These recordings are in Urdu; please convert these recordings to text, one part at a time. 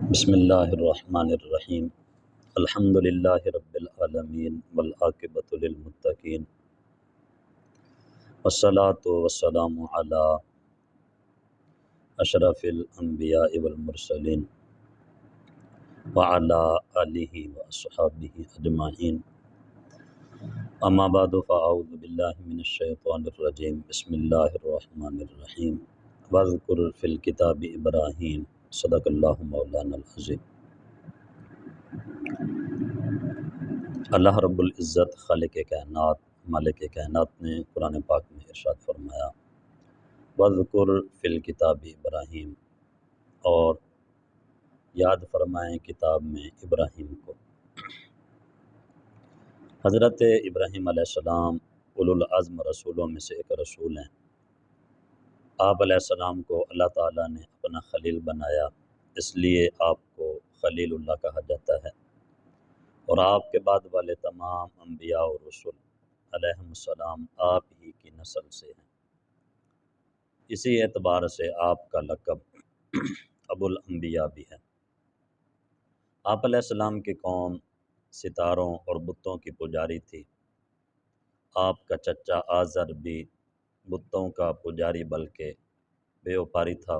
بسم اللہ الرحمن الرحیم الحمد للہ رب العالمین والعاقبۃ للمتقین والصلاۃ والسلام علی اشرف الانبیاء والمرسلین وعلی آلہ واصحابہ اجمعین اما بعد فاعوذ باللہ من الشیطان الرجیم بسم اللہ الرحمن الرحیم واذکر فی الکتاب ابراہیم صدق اللہ مولانا العظیم۔ اللہ رب العزت خالق کائنات مالک کائنات نے قرآن پاک میں ارشاد فرمایا وَاذْكُرْ فِي الْكِتَابِ ابراہیم، اور یاد فرمائیں کتاب میں ابراہیم کو۔ حضرت ابراہیم علیہ السلام اولو العزم رسولوں میں سے ایک رسول ہیں۔ آپ علیہ السلام کو اللہ تعالیٰ نے اپنا خلیل بنایا، اس لیے آپ کو خلیل اللہ کہا جاتا ہے، اور آپ کے بعد والے تمام انبیاء اور رسول علیہم السلام آپ ہی کی نسل سے ہیں۔ اسی اعتبار سے آپ کا لقب ابو الانبیاء بھی ہے۔ آپ علیہ السلام کی قوم ستاروں اور بتوں کی پجاری تھی۔ آپ کا چچا آزر بھی بتوں کا پجاری بلکہ بیوپاری تھا۔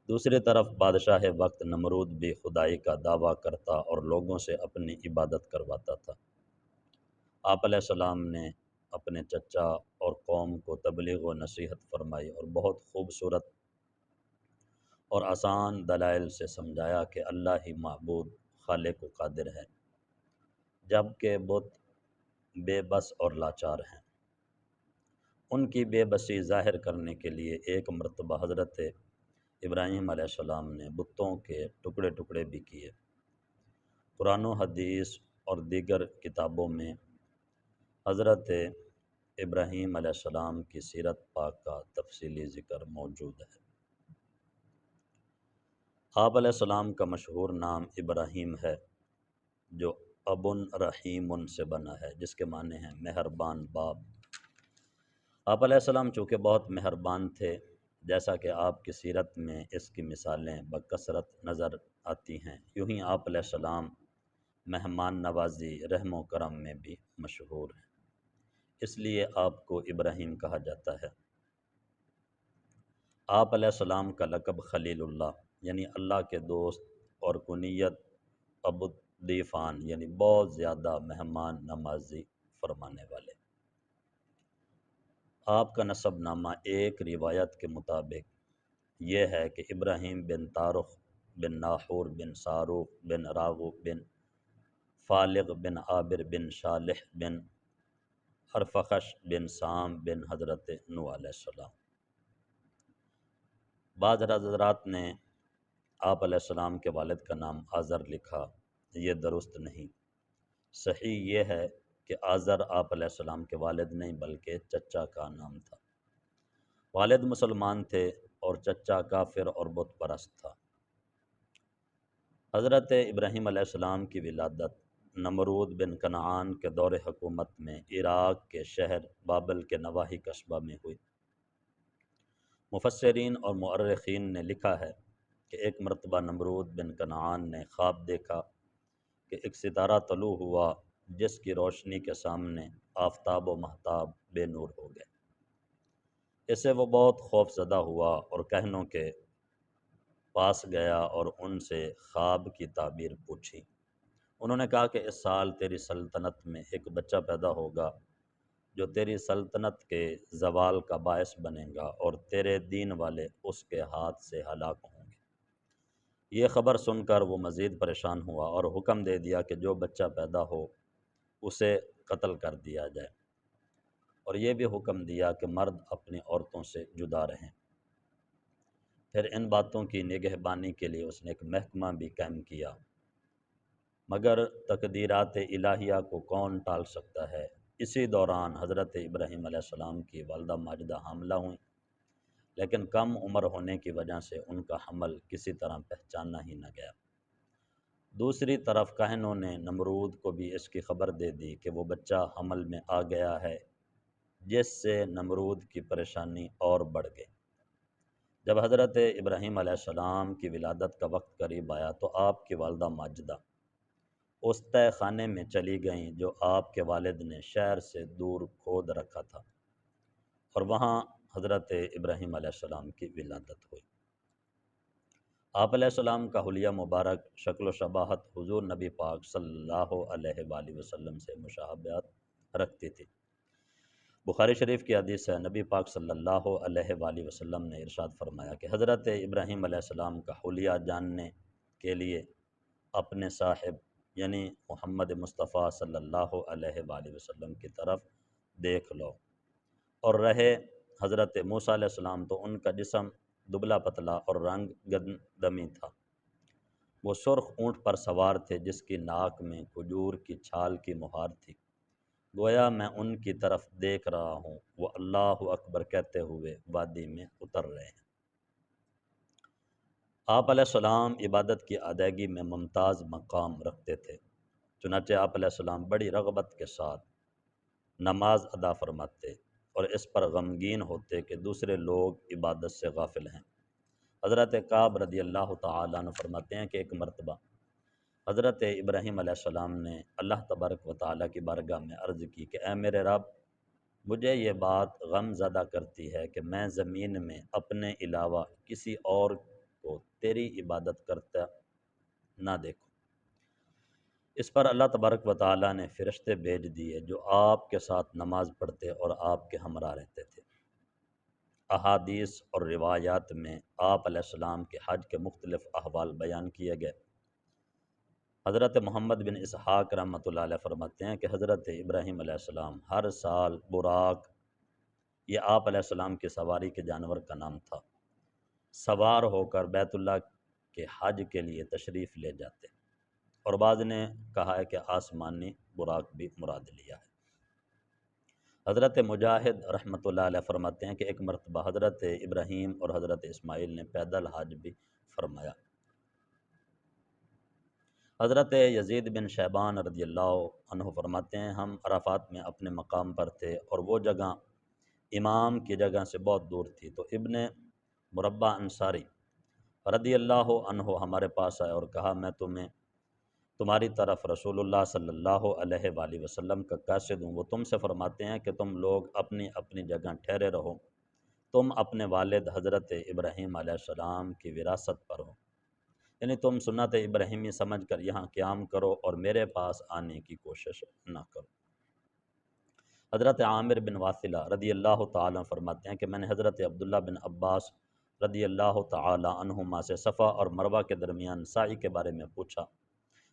دوسری طرف بادشاہ وقت نمرود بھی خدائی کا دعویٰ کرتا اور لوگوں سے اپنی عبادت کرواتا تھا۔ آپ علیہ السلام نے اپنے چچا اور قوم کو تبلیغ و نصیحت فرمائی اور بہت خوبصورت اور آسان دلائل سے سمجھایا کہ اللہ ہی معبود خالق و قادر ہے، جبکہ بت بے بس اور لاچار ہیں۔ ان کی بے بسی ظاہر کرنے کے لیے ایک مرتبہ حضرت ابراہیم علیہ السلام نے بتوں کے ٹکڑے ٹکڑے بھی کیے۔ قرآن و حدیث اور دیگر کتابوں میں حضرت ابراہیم علیہ السلام کی سیرت پاک کا تفصیلی ذکر موجود ہے۔ آپ علیہ السلام کا مشہور نام ابراہیم ہے، جو ابن رحیم سے بنا ہے، جس کے معنی ہیں مہربان باپ۔ آپ علیہ السلام چونکہ بہت مہربان تھے، جیسا کہ آپ کی سیرت میں اس کی مثالیں بکثرت نظر آتی ہیں، یوں ہی آپ علیہ السلام مہمان نوازی، رحم و کرم میں بھی مشہور ہیں، اس لیے آپ کو ابراہیم کہا جاتا ہے۔ آپ علیہ السلام کا لقب خلیل اللہ یعنی اللہ کے دوست، اور کنیت ابو الضیفان یعنی بہت زیادہ مہمان نوازی فرمانے والے۔ آپ کا نسب نامہ ایک روایت کے مطابق یہ ہے کہ ابراہیم بن تارخ بن ناحور بن ساروق بن راغو بن فالغ بن عابر بن صالح بن ارفخش بن سام بن حضرت نوح علیہ السلام۔ بعض حضرات نے آپ علیہ السلام کے والد کا نام آزر لکھا، یہ درست نہیں۔ صحیح یہ ہے کہ آزر آپ علیہ السلام کے والد نہیں بلکہ چچا کا نام تھا۔ والد مسلمان تھے اور چچا کافر اور بت پرست تھا۔ حضرت ابراہیم علیہ السلام کی ولادت نمرود بن کنعان کے دور حکومت میں عراق کے شہر بابل کے نواحی قصبہ میں ہوئی۔ مفسرین اور مؤرخین نے لکھا ہے کہ ایک مرتبہ نمرود بن کنعان نے خواب دیکھا کہ ایک ستارہ طلوع ہوا جس کی روشنی کے سامنے آفتاب و مہتاب بے نور ہو گئے۔ اس سے وہ بہت خوف زدہ ہوا اور کہنوں کے پاس گیا اور ان سے خواب کی تعبیر پوچھی۔ انہوں نے کہا کہ اس سال تیری سلطنت میں ایک بچہ پیدا ہوگا جو تیری سلطنت کے زوال کا باعث بنے گا، اور تیرے دین والے اس کے ہاتھ سے ہلاک ہوں گے۔ یہ خبر سن کر وہ مزید پریشان ہوا اور حکم دے دیا کہ جو بچہ پیدا ہو اسے قتل کر دیا جائے، اور یہ بھی حکم دیا کہ مرد اپنی عورتوں سے جدا رہیں۔ پھر ان باتوں کی نگہبانی کے لیے اس نے ایک محکمہ بھی قائم کیا، مگر تقدیرات الہیہ کو کون ٹال سکتا ہے۔ اسی دوران حضرت ابراہیم علیہ السلام کی والدہ ماجدہ حاملہ ہوئیں، لیکن کم عمر ہونے کی وجہ سے ان کا حمل کسی طرح پہچانا ہی نہ گیا۔ دوسری طرف کاہنوں نے نمرود کو بھی اس کی خبر دے دی کہ وہ بچہ حمل میں آ گیا ہے، جس سے نمرود کی پریشانی اور بڑھ گئی۔ جب حضرت ابراہیم علیہ السلام کی ولادت کا وقت قریب آیا تو آپ کی والدہ ماجدہ اس تہہ خانے میں چلی گئیں جو آپ کے والد نے شہر سے دور کھود رکھا تھا، اور وہاں حضرت ابراہیم علیہ السلام کی ولادت ہوئی۔ آپ علیہ السلام کا حلیہ مبارک شکل و شباہت حضور نبی پاک صلی اللہ علیہ وآلہ وسلم سے مشابہت رکھتی تھی۔ بخاری شریف کی حدیث ہے، نبی پاک صلی اللہ علیہ وآلہ وسلم نے ارشاد فرمایا کہ حضرت ابراہیم علیہ السلام کا حلیہ جاننے کے لیے اپنے صاحب یعنی محمد مصطفیٰ صلی اللہ علیہ وآلہ وسلم کی طرف دیکھ لو، اور رہے حضرت موسیٰ علیہ السلام تو ان کا جسم دبلا پتلا اور رنگ گندمی تھا، وہ سرخ اونٹ پر سوار تھے جس کی ناک میں کھجور کی چھال کی مہار تھی، گویا میں ان کی طرف دیکھ رہا ہوں، وہ اللہ اکبر کہتے ہوئے وادی میں اتر رہے ہیں۔ آپ علیہ السلام عبادت کی ادائیگی میں ممتاز مقام رکھتے تھے، چنانچہ آپ علیہ السلام بڑی رغبت کے ساتھ نماز ادا فرماتے اور اس پر غمگین ہوتے کہ دوسرے لوگ عبادت سے غافل ہیں۔ حضرت کعب رضی اللہ تعالیٰ عنہ فرماتے ہیں کہ ایک مرتبہ حضرت ابراہیم علیہ السلام نے اللہ تبارک و تعالیٰ کی بارگاہ میں عرض کی کہ اے میرے رب، مجھے یہ بات غم زدہ کرتی ہے کہ میں زمین میں اپنے علاوہ کسی اور کو تیری عبادت کرتا نہ دیکھوں۔ اس پر اللہ تبارک و تعالیٰ نے فرشتے بھیج دیے جو آپ کے ساتھ نماز پڑھتے اور آپ کے ہمراہ رہتے تھے۔ احادیث اور روایات میں آپ علیہ السلام کے حج کے مختلف احوال بیان کیے گئے۔ حضرت محمد بن اسحاق رحمۃ اللہ علیہ فرماتے ہیں کہ حضرت ابراہیم علیہ السلام ہر سال براق، یہ آپ علیہ السلام کی سواری کے جانور کا نام تھا، سوار ہو کر بیت اللہ کے حج کے لیے تشریف لے جاتے، اور بعض نے کہا ہے کہ آسمانی براق بھی مراد لیا ہے۔ حضرت مجاہد رحمۃ اللہ علیہ فرماتے ہیں کہ ایک مرتبہ حضرت ابراہیم اور حضرت اسماعیل نے پیدل حج بھی فرمایا۔ حضرت یزید بن شیبان رضی اللہ عنہ فرماتے ہیں ہم عرفات میں اپنے مقام پر تھے اور وہ جگہ امام کی جگہ سے بہت دور تھی، تو ابن مربع انصاری رضی اللہ عنہ ہمارے پاس آئے اور کہا میں تمہاری طرف رسول اللہ صلی اللہ علیہ وآلہ وسلم کا قاصد ہوں، وہ تم سے فرماتے ہیں کہ تم لوگ اپنی اپنی جگہ ٹھہرے رہو، تم اپنے والد حضرت ابراہیم علیہ السلام کی وراثت پر ہو، یعنی تم سنت ابراہیمی سمجھ کر یہاں قیام کرو اور میرے پاس آنے کی کوشش نہ کرو۔ حضرت عامر بن واثلہ رضی اللہ تعالیٰ فرماتے ہیں کہ میں نے حضرت عبداللہ بن عباس رضی اللہ تعالیٰ عنہما سے صفا اور مروہ کے درمیان سعی کے بارے میں پوچھا،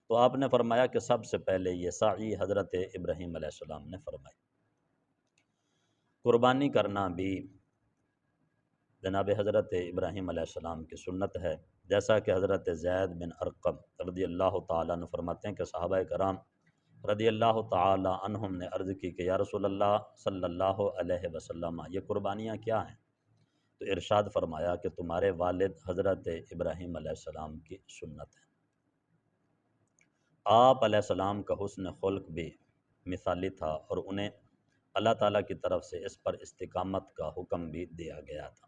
تو آپ نے فرمایا کہ سب سے پہلے یہ سعی حضرت ابراہیم علیہ السلام نے فرمائی۔ قربانی کرنا بھی جناب حضرت ابراہیم علیہ السلام کی سنت ہے، جیسا کہ حضرت زید بن ارقم رضی اللہ تعالیٰ عنہ فرماتے ہیں کہ صحابہ کرام رضی اللہ تعالیٰ عنہم نے عرض کی کہ یا رسول اللہ صلی اللہ علیہ وسلم، یہ قربانیاں کیا ہیں؟ تو ارشاد فرمایا کہ تمہارے والد حضرت ابراہیم علیہ السلام کی سنت ہے۔ آپ علیہ السلام کا حسن خلق بھی مثالی تھا اور انہیں اللہ تعالیٰ کی طرف سے اس پر استقامت کا حکم بھی دیا گیا تھا۔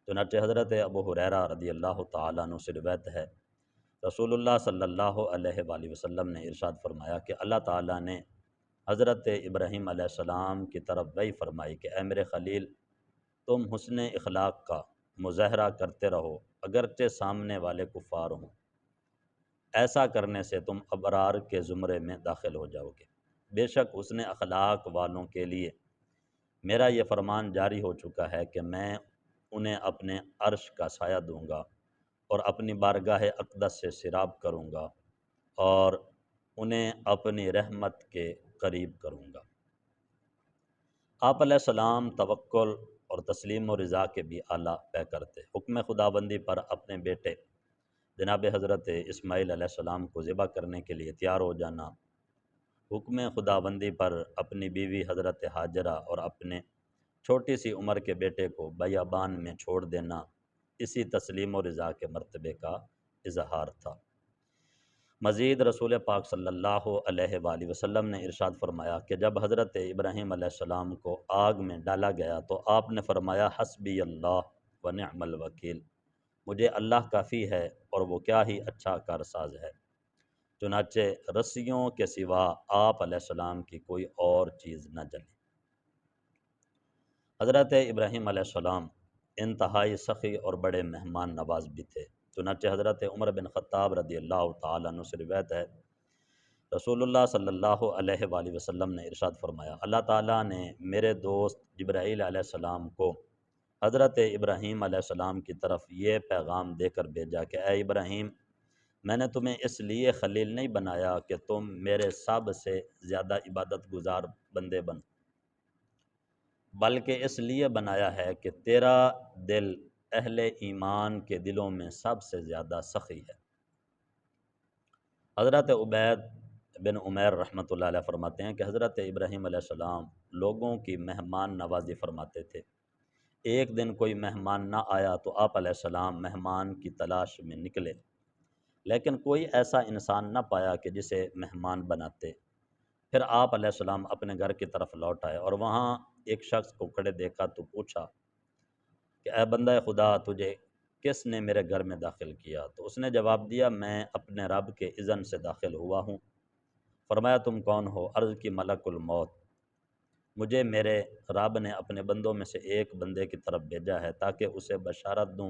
چنانچہ حضرت ابو ہریرہ رضی اللہ تعالیٰ عنہ سے روایت ہے، رسول اللہ صلی اللہ علیہ وآلہ وسلم نے ارشاد فرمایا کہ اللہ تعالیٰ نے حضرت ابراہیم علیہ السلام کی طرف وحی فرمائی کہ اے میرے خلیل، تم حسن اخلاق کا مظاہرہ کرتے رہو اگرچہ سامنے والے کفار ہوں، ایسا کرنے سے تم ابرار کے زمرے میں داخل ہو جاؤ گے، بے شک حسن اخلاق والوں کے لیے میرا یہ فرمان جاری ہو چکا ہے کہ میں انہیں اپنے عرش کا سایہ دوں گا اور اپنی بارگاہ اقدس سے سراب کروں گا اور انہیں اپنی رحمت کے قریب کروں گا۔ آپ علیہ السلام توکل اور تسلیم و رضا کے بھی اعلیٰ پیکر تھے۔ حکم خدابندی پر اپنے بیٹے جناب حضرت اسماعیل علیہ السلام کو ذبح کرنے کے لیے تیار ہو جانا، حکم خدابندی پر اپنی بیوی حضرت ہاجرہ اور اپنے چھوٹی سی عمر کے بیٹے کو بیابان میں چھوڑ دینا اسی تسلیم و رضا کے مرتبے کا اظہار تھا۔ مزید رسول پاک صلی اللہ علیہ وآلہ وسلم نے ارشاد فرمایا کہ جب حضرت ابراہیم علیہ السلام کو آگ میں ڈالا گیا تو آپ نے فرمایا حسبی اللہ ونعم الوکیل، مجھے اللہ کافی ہے اور وہ کیا ہی اچھا کارساز ہے۔ چنانچہ رسیوں کے سوا آپ علیہ السلام کی کوئی اور چیز نہ جلی۔ حضرت ابراہیم علیہ السلام انتہائی سخی اور بڑے مہمان نواز بھی تھے۔ چنانچہ حضرت عمر بن خطاب رضی اللہ تعالیٰ عنہ سے روایت ہے، رسول اللہ صلی اللہ علیہ وآلہ وسلم نے ارشاد فرمایا، اللہ تعالیٰ نے میرے دوست جبرائیل علیہ السلام کو حضرت ابراہیم علیہ السلام کی طرف یہ پیغام دے کر بھیجا کہ اے ابراہیم، میں نے تمہیں اس لیے خلیل نہیں بنایا کہ تم میرے سب سے زیادہ عبادت گزار بندے بن، بلکہ اس لیے بنایا ہے کہ تیرا دل اہل ایمان کے دلوں میں سب سے زیادہ سخی ہے۔ حضرت عبید بن عمیر رحمۃ اللہ علیہ فرماتے ہیں کہ حضرت ابراہیم علیہ السلام لوگوں کی مہمان نوازی فرماتے تھے۔ ایک دن کوئی مہمان نہ آیا تو آپ علیہ السلام مہمان کی تلاش میں نکلے، لیکن کوئی ایسا انسان نہ پایا کہ جسے مہمان بناتے۔ پھر آپ علیہ السلام اپنے گھر کی طرف لوٹ آئے اور وہاں ایک شخص کو کھڑے دیکھا تو پوچھا کہ اے بندہ خدا، تجھے کس نے میرے گھر میں داخل کیا؟ تو اس نے جواب دیا، میں اپنے رب کے اذن سے داخل ہوا ہوں۔ فرمایا، تم کون ہو؟ عرض کی، ملک الموت، مجھے میرے رب نے اپنے بندوں میں سے ایک بندے کی طرف بھیجا ہے تاکہ اسے بشارت دوں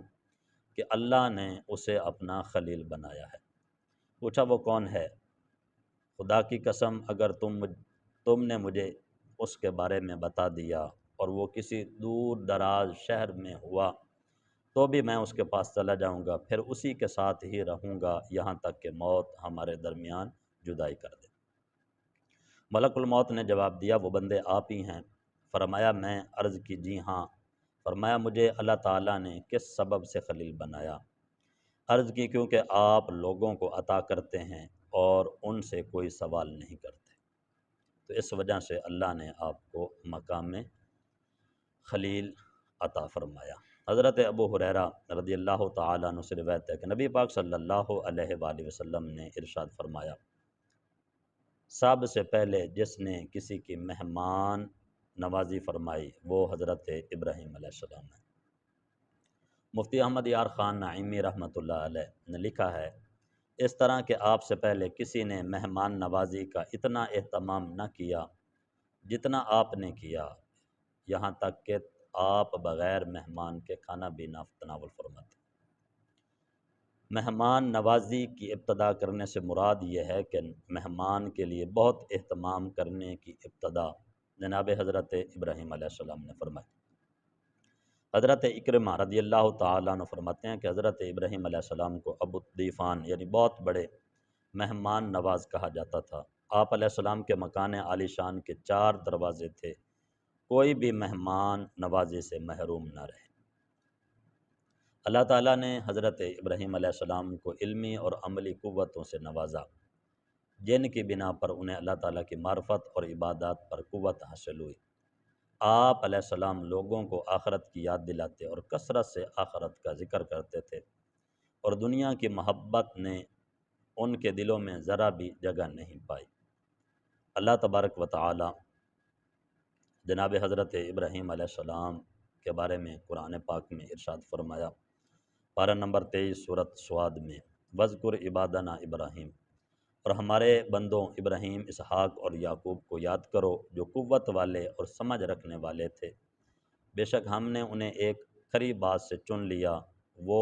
کہ اللہ نے اسے اپنا خلیل بنایا ہے۔ پوچھا، وہ کون ہے؟ خدا کی قسم، اگر تم نے مجھے اس کے بارے میں بتا دیا اور وہ کسی دور دراز شہر میں ہوا تو بھی میں اس کے پاس چلا جاؤں گا، پھر اسی کے ساتھ ہی رہوں گا یہاں تک کہ موت ہمارے درمیان جدائی کر دے۔ ملک الموت نے جواب دیا، وہ بندے آپ ہی ہیں؟ فرمایا، میں۔ عرض کی، جی ہاں۔ فرمایا، مجھے اللہ تعالیٰ نے کس سبب سے خلیل بنایا؟ عرض کی، کیونکہ آپ لوگوں کو عطا کرتے ہیں اور ان سے کوئی سوال نہیں کرتے، تو اس وجہ سے اللہ نے آپ کو مقام خلیل عطا فرمایا۔ حضرت ابو ہریرہ رضی اللہ تعالیٰ عنہ سے روایت ہے کہ نبی پاک صلی اللہ علیہ وآلہ وسلم نے ارشاد فرمایا، سب سے پہلے جس نے کسی کی مہمان نوازی فرمائی وہ حضرت ابراہیم علیہ السلام ہے۔ مفتی احمد یار خان نعیمی رحمۃ اللہ علیہ نے لکھا ہے، اس طرح کہ آپ سے پہلے کسی نے مہمان نوازی کا اتنا اہتمام نہ کیا جتنا آپ نے کیا، یہاں تک کہ آپ بغیر مہمان کے کھانا بھی نہ تناول فرماتے۔ مہمان نوازی کی ابتدا کرنے سے مراد یہ ہے کہ مہمان کے لیے بہت اہتمام کرنے کی ابتدا جناب حضرت ابراہیم علیہ السلام نے فرمائی۔ حضرت اکرمہ رضی اللہ تعالیٰ عنہ فرماتے ہیں کہ حضرت ابراہیم علیہ السلام کو ابو الضیفان یعنی بہت بڑے مہمان نواز کہا جاتا تھا۔ آپ علیہ السلام کے مکان عالی شان کے 4 دروازے تھے، کوئی بھی مہمان نوازی سے محروم نہ رہے۔ اللہ تعالیٰ نے حضرت ابراہیم علیہ السلام کو علمی اور عملی قوتوں سے نوازا، جن کی بنا پر انہیں اللہ تعالیٰ کی معرفت اور عبادات پر قوت حاصل ہوئی۔ آپ علیہ السلام لوگوں کو آخرت کی یاد دلاتے اور کثرت سے آخرت کا ذکر کرتے تھے، اور دنیا کی محبت نے ان کے دلوں میں ذرا بھی جگہ نہیں پائی۔ اللہ تبارک و تعالی جناب حضرت ابراہیم علیہ السلام کے بارے میں قرآن پاک میں ارشاد فرمایا، پارہ نمبر 23 سورۃ صاد میں، وذکر عبادنا ابراہیم، اور ہمارے بندوں ابراہیم، اسحاق اور یعقوب کو یاد کرو جو قوت والے اور سمجھ رکھنے والے تھے، بے شک ہم نے انہیں ایک کھری بات سے چن لیا، وہ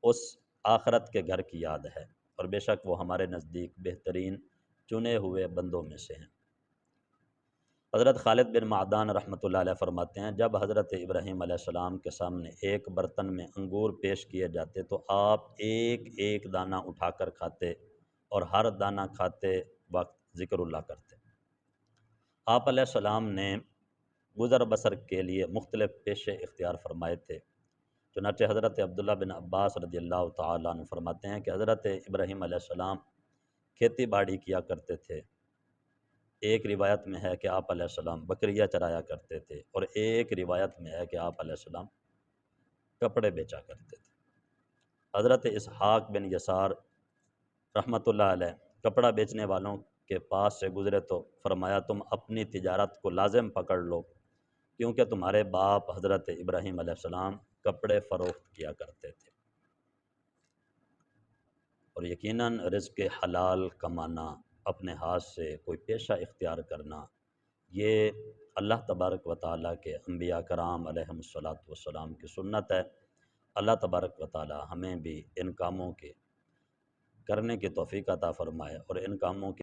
اس آخرت کے گھر کی یاد ہے، اور بے شک وہ ہمارے نزدیک بہترین چنے ہوئے بندوں میں سے ہیں۔ حضرت خالد بن معدان رحمۃ اللہ علیہ فرماتے ہیں، جب حضرت ابراہیم علیہ السلام کے سامنے ایک برتن میں انگور پیش کیے جاتے تو آپ ایک ایک دانہ اٹھا کر کھاتے اور ہر دانہ کھاتے وقت ذکر اللہ کرتے۔ آپ علیہ السلام نے گزر بسر کے لیے مختلف پیشے اختیار فرمائے تھے۔ چنانچہ حضرت عبداللہ بن عباس رضی اللہ تعالیٰ عنہ فرماتے ہیں کہ حضرت ابراہیم علیہ السلام کھیتی باڑی کیا کرتے تھے، ایک روایت میں ہے کہ آپ علیہ السلام بکریاں چرایا کرتے تھے، اور ایک روایت میں ہے کہ آپ علیہ السلام کپڑے بیچا کرتے تھے۔ حضرت اسحاق بن یسار رحمۃ اللہ علیہ کپڑا بیچنے والوں کے پاس سے گزرے تو فرمایا، تم اپنی تجارت کو لازم پکڑ لو، کیونکہ تمہارے باپ حضرت ابراہیم علیہ السلام کپڑے فروخت کیا کرتے تھے۔ اور یقیناً رزق حلال کمانا، اپنے ہاتھ سے کوئی پیشہ اختیار کرنا، یہ اللہ تبارک و تعالیٰ کے انبیاء کرام علیہم الصلاۃ والسلام کی سنت ہے۔ اللہ تبارک و تعالیٰ ہمیں بھی ان کاموں کے کرنے کی توفیق عطا فرمائے اور ان کاموں کے